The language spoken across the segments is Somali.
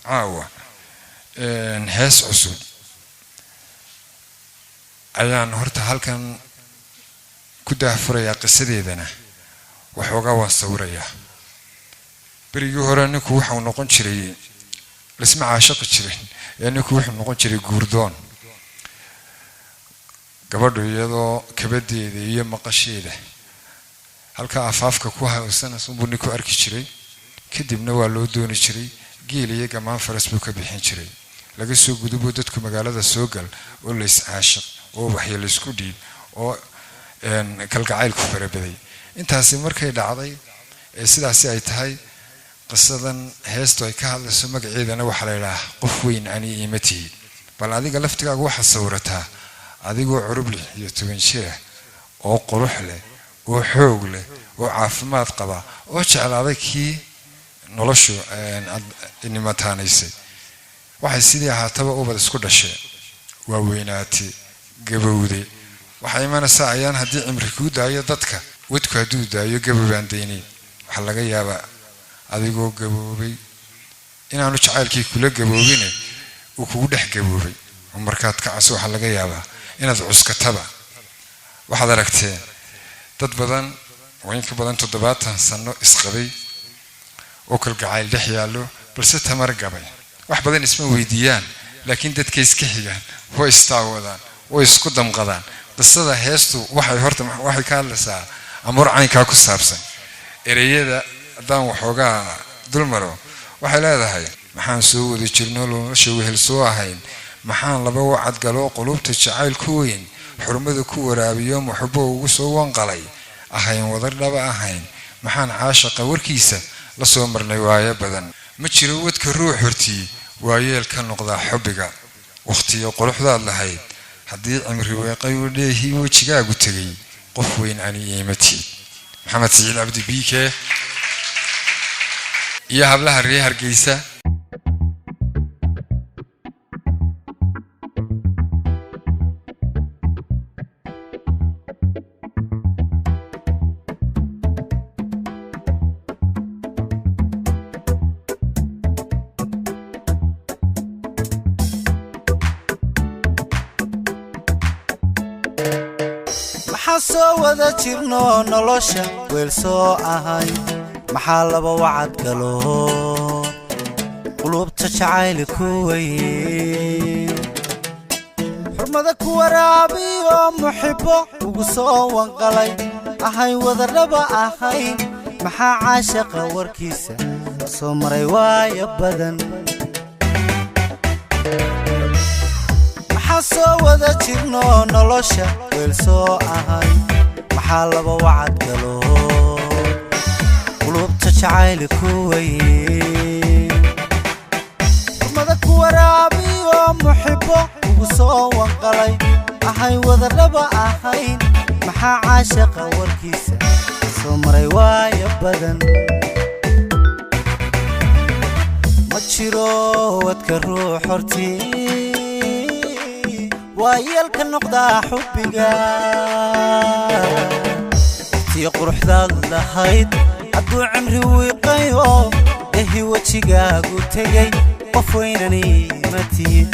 عاوة هاس عصود أيان هرت هالكن كده فريا قصدي ذنا وحوجا وصوريا بريجو هراني كوح ونقون شري لسمع عاشق شري يعني كوح ونقون شري جوردون قبضوا يدو كبدي ذي مقشيله هالكا أفافك كوها وسنة صنبوني كو أركي شري كدب نوالو دوني شري جيلي كمان فرس بوك بيحين شري لقى سوق دبو دتكم مقالة السوقل ولا عاشق وبحي الاسكودي و كالقعيل كفر بدي انت هسمر كيد عضي سداسي اي تهي قصدا هيستو اي كهل سمق عيد انا وحليله قفوين اني ايمتي بل اديق لفتقاق waxa sawirata adigoo curub leh iyo toban shir oo qurux leh oo xoog leh oo caafimaad qaba oo jeclaaday kii noloshu inimataanaysay waxay sidii ahaataba ubad isku dhashay waa weynaati gabowday waxay imanaysaa ayaan hadii cimri ku daayo dadka wadku haduu daayo gabowaan deynay waxa laga yaabaa adigoo gaboobay inaanu jacaylkii kula gaboobin oo kugu dhex gaboobay markaad ka caso waxa laga yaabaa inaad cuskataba waxaad aragteen dad badan wayn ka badan 70 sano isqabay oo kal gacayl dhex yaalo balse tamar gabay wax badan isma weydiiyaan laakiin dadka iska xigaan way istaawadaan way isku damqadaan qisada heestu waxay horta waxay ka hadlaysaa amar caynka ku saabsan ereyada daan waxoogaa dulmaro waxay leedahay maxaan soo wada jirnoo nolosha wehel soo ahayn maxaan laba wacad galo qulubta jacayl ku weyn xurmada ku waraabiyo muxubbo ugu soo wanqalay ahayn wadar dhaba ahayn maxaan caashaqa warkiisa la soo marnay waayo badan ma jiro wadka ruux hortii waayeel ka noqda xubbiga waqtiyo quruxdaad lahayd haddii cimri weeqay u dheehii wajigaagu tagay qof weyn ani iimati maxamed saciid cabdi biike iyo hablaha reer Hargeysa soo wada jirno nolosha weel soo ahay maxaa laba wacad galo qulubta jacayl ku weyn xurmada ku waraabiyo muxibbo ugu soo wanqalay ahay wada dhaba ahayn maxaa caashaqa warkiisa soo maray waayo badan soo wada jirno nolosha weel soo ahay maxaa laba wacad galo qulubta jacayl ku weyn xurmada ku waraabiyo muxibbo ugu soo wanqalay ahay wada dhaba ahayn maxaa caashaqa warkiisa soo maray waayo badan ma jiro wadka ruux hortii ويل كنقضى حبك في قرحة اللهيد عدو عمري ويقيو إهي وجهك وتجي قفوينني متي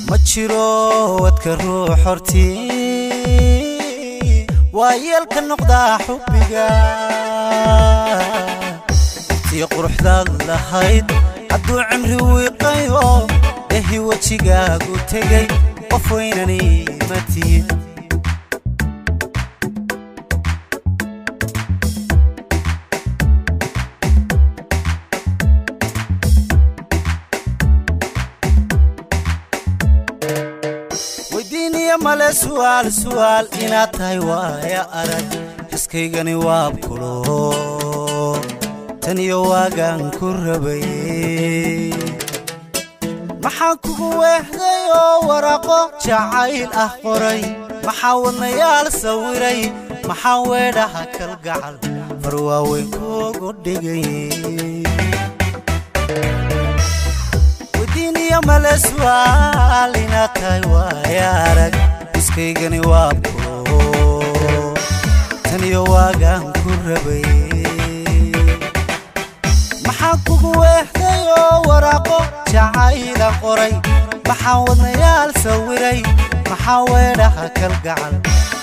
ما تشيرو وتكرو حرتي ويل كنقضى حبك في قرحة اللهيد عدو عمري ويقيو إهي وجهك وتجي قفوينني متي وديني يا مال سؤال إنا تايوا يا أرد حسكيغني وابكلو تنيو واغان كربي maxaan kugu weehdayo waraqo jacayl ah qoray maxaa wadnayaal sawiray maxaa weedhaha kalgacal farwaaweyn kugu dhigay wadiiniya male su'aal inaad tahay waaya arag iskaygani waabkulo taniyo waagaan ku rabay qoray maxaa wadnayaal sawiray maxaa weedhaha kalgacal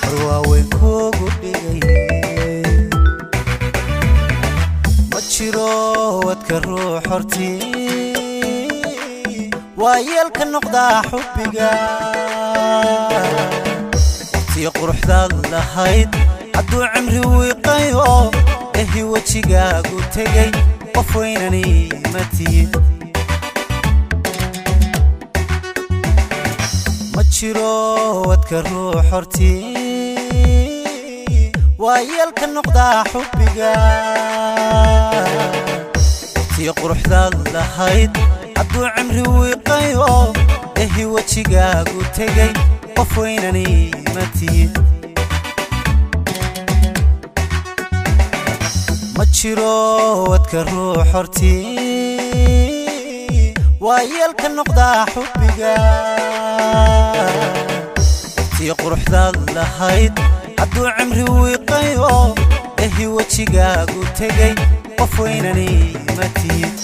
warwaaweyn kuugu dhigay ma jiro wadka ruux hortii waa yeelka noqdaa xubbiga waqtii quruxdaad lahayd hadduu cimri wiiqayo ehi wejigaagu tegay qof weynani ma tihid ma jiro wadka ruux hortii waa yeelka noqdaa xubbiga waqtii quruxdaad lahayd hadduu cimri wiiqayo ehi wejigaagu tegay qof weynani ma tihid ma jiro wadka ruux hortii waa yeelka noqdaa xubbiga waqtii quruxdaad lahayd hadduu cimri wiiqayo ehi wejigaagu tegay qof weynani ma tihid